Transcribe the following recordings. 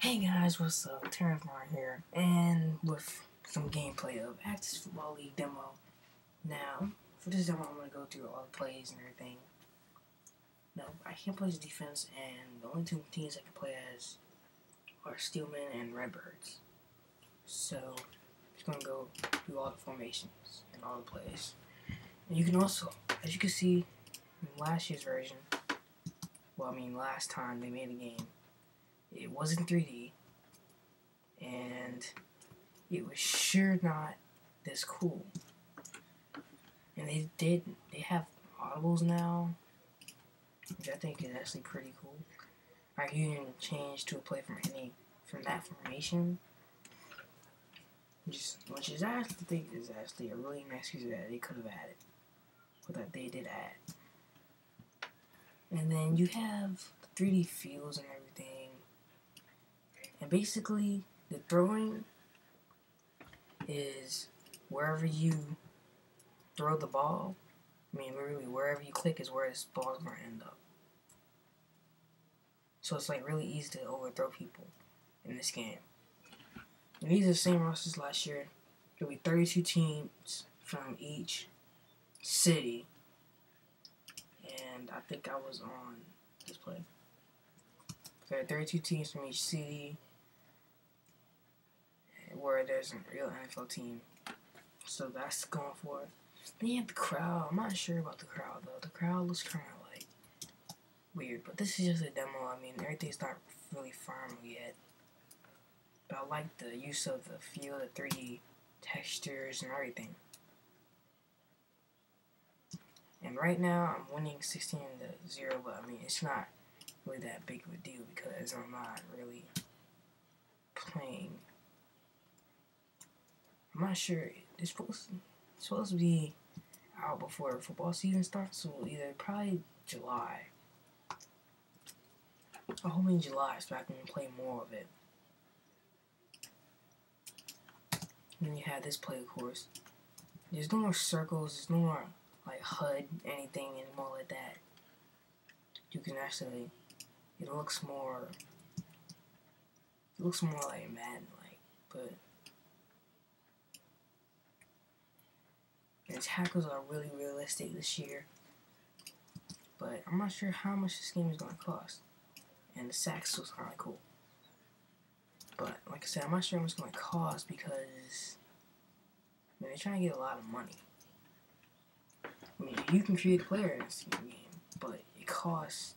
Hey guys, what's up? Terrence right here, and with some gameplay of Access Football League demo. Now, for this demo, I'm going to go through all the plays and everything. Now, I can't play as defense, and the only two teams I can play as are Steelmen and Redbirds. So, I'm just going to go through all the formations and all the plays. And you can also, as you can see, in last year's version, last time they made a game, it wasn't 3D, and it was sure not this cool. And they have audibles now, which I think is actually pretty cool. Like, you can change to a play from that formation, which is actually a really nice feature that they could have added, or that they did add. And then you have 3D fields and everything. And basically, the throwing is wherever you throw the ball. Literally wherever you click is where this ball is going to end up. So it's like really easy to overthrow people in this game. And these are the same rosters last year. There'll be 32 teams from each city. And I think I was on this play. There are 32 teams from each city, where there's a real NFL team. So that's going for it. Then you have the crowd. I'm not sure about the crowd though. The crowd looks kind of like weird, but this is just a demo. Everything's not really final yet. But I like the use of the field, the 3D textures and everything. And right now I'm winning 16-0, but it's not really that big of a deal because I'm not really playing. I'm not sure. It's supposed to be out before football season starts, so either probably July. I'm hoping July so I can play more of it. And then you have this play, of course. There's no more circles. There's no more like HUD anything anymore like that. You can actually. It looks more like Madden, but. The tackles are really realistic this year, but I'm not sure how much this game is going to cost. And the sacks was kind of cool, but like I said, I'm not sure how much it's going to cost because they're trying to get a lot of money. You can create a player in this game, but it costs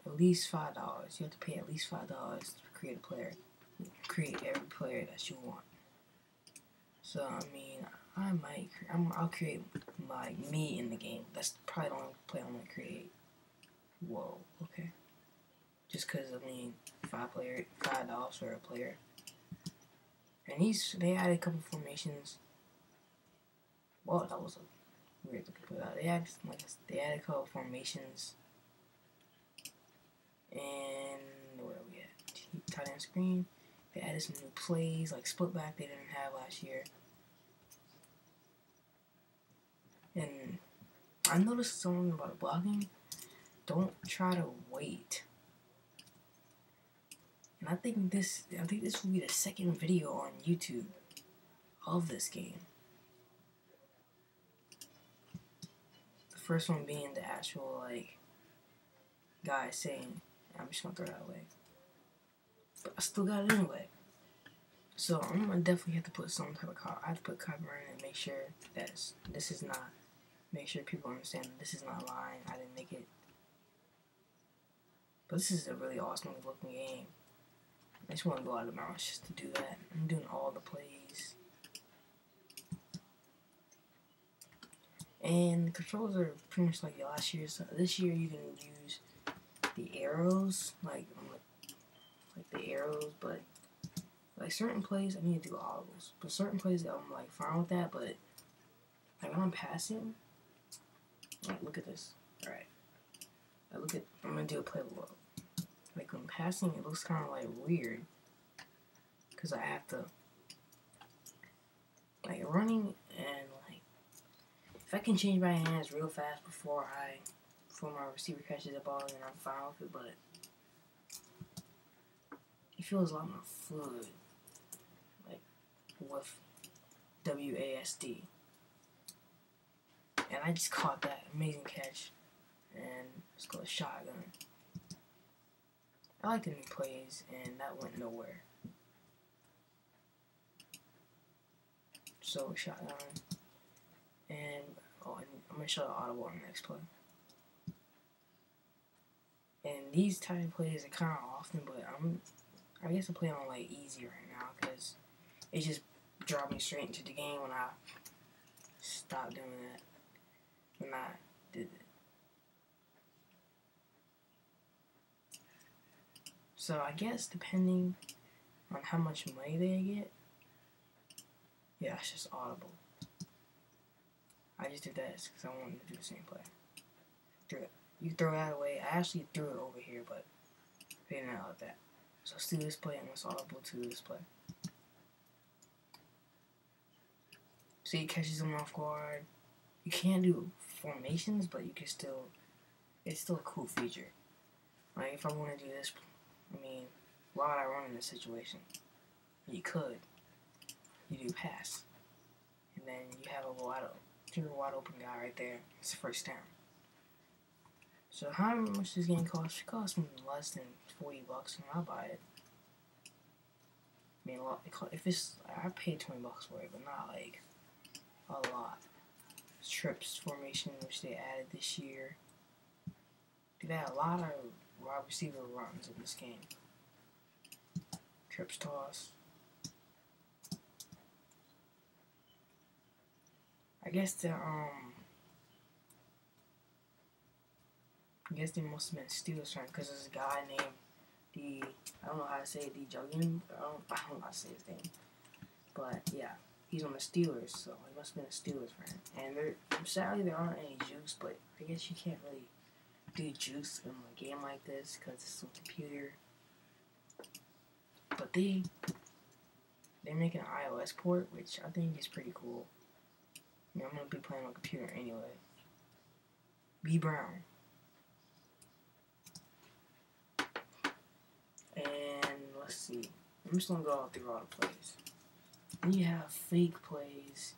at least $5. You have to pay at least $5 to create a player. Create every player that you want. So I'll create me in the game. That's probably the only play I'm gonna create. Whoa, okay. Just cause $5 for a player. And they added a couple formations. Well, that was a weird looking play. They added a couple formations. And where are we at? Tight end screen. They added some new plays like split back they didn't have last year. And I noticed something about blocking. Don't try to wait. And I think this will be the second video on YouTube of this game. The first one being the actual guy saying, I'm just gonna throw that away. But I still got it anyway. So I'm gonna definitely have to put some type of I have to put copyright in and make sure that make sure people understand that this is not lying. I didn't make it. But this is a really awesome looking game. I just want to go out of my mouth just to do that. I'm doing all the plays. And the controls are pretty much like last year. So this year you can use the arrows, like the arrows, but certain plays I need to do audibles. But certain plays I'm fine with that, but when I'm passing, look at this. Alright. I'm gonna do a play world. When I'm passing, it looks kinda weird. Cause I have to running and if I can change my hands real fast before my receiver catches the ball, then I'm fine with it, but It feels a lot more fluid, like with WASD. And I just caught that amazing catch, and it's called Shotgun. I like the new plays, and that went nowhere. So Shotgun, and I'm gonna show the audible on the next play. And these type of plays are kind of often, but I guess I'm playing on like easy right now because it just dropped me straight into the game when I stopped doing that. When I did it. So I guess depending on how much money they get, yeah, it's just audible. I just did that because I wanted to do the same play. You throw that away. I actually threw it over here, but they didn't like that. So let's do this play and it's audible to this play. See, it catches them off guard. You can't do formations, but you can still, it's still a cool feature. Like if I want to do this, I mean, why would I run in this situation? You could. You do pass. And then you have a wide open guy right there. It's the first down. So how much this game cost? It costs me less than $40 and I'll buy it. I mean, if it's, I paid $20 for it, but not like a lot. Trips formation, which they added this year. They had a lot of wide receiver runs in this game. Trips toss. I guess they must have been Steelers fan because there's a guy named I don't know how to say it, D.Jugan. I don't know how to say his name. But yeah, he's on the Steelers, so he must have been a Steelers fan. And sadly there aren't any juice, but I guess you can't really do juice in a game like this because it's a computer. But they're making an iOS port, which I think is pretty cool. I mean, I'm gonna be playing on a computer anyway. B. Brown. And let's see. I'm just gonna go through all the plays. Then you have fake plays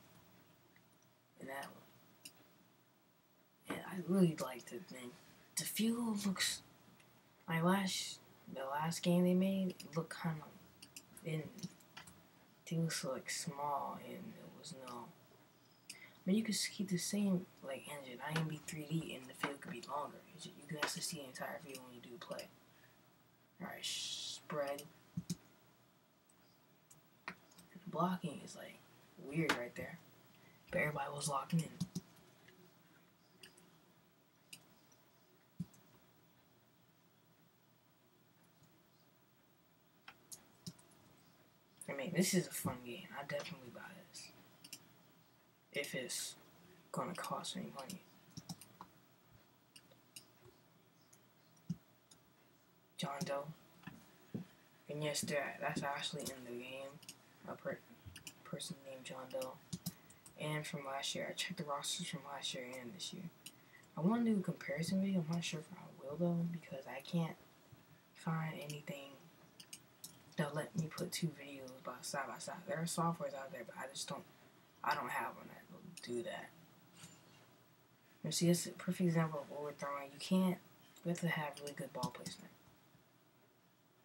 in that one. And I really like the thing. The field looks like the last game they made, it looked kind of things like small, and it was no. I mean, you could keep the same like engine. I can be 3D, and the field could be longer. You can actually see the entire field when you do the play. All right, spread. And the blocking is like weird right there, but everybody was locking in. I mean, this is a fun game. I definitely buy this. If it's gonna cost me money. John Doe. And yes, that's actually in the game. A person named John Doe. And from last year, I checked the rosters from last year and this year. I want to do a comparison video. I'm not sure if I will though, because I can't find anything that'll let me put two videos side by side. There are softwares out there, but I don't have one that will do that. And see, it's a perfect example of overthrowing. You have to have really good ball placement.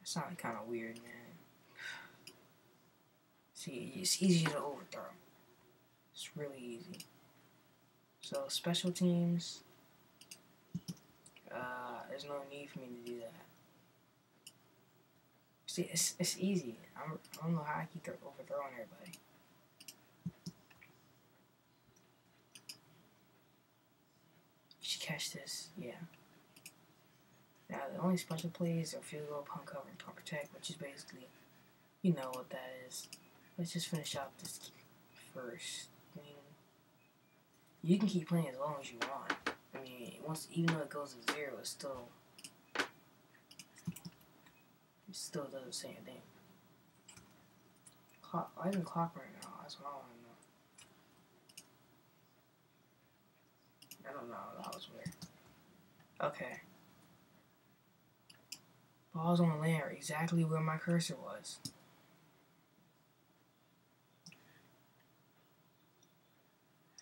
That sounded kind of weird, man. See, it's easy to overthrow. It's really easy. So, special teams, there's no need for me to do that. See, it's easy. I don't know how I keep overthrowing everybody. You should catch this, yeah. Now, the only special plays are field goal, punt cover, and punt protect, which is basically, you know what that is. Let's just finish out this first. I mean, you can keep playing as long as you want. I mean, even though it goes to 0, it still does the same thing. Why isn't clock right now? That's what I want to know. I don't know. That was weird. Okay. Ball's on land exactly where my cursor was.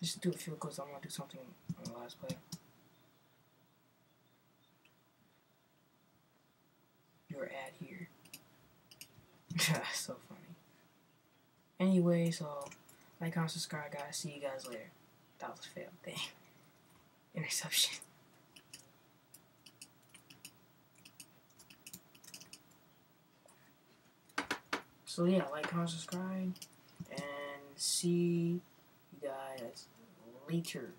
Just do a field goal. I want to do something on the last play. You're at here. So funny. Anyway, so like, comment, subscribe, guys. See you guys later. That was a fail. Dang. Interception. So yeah, like, comment, subscribe, and see you guys later.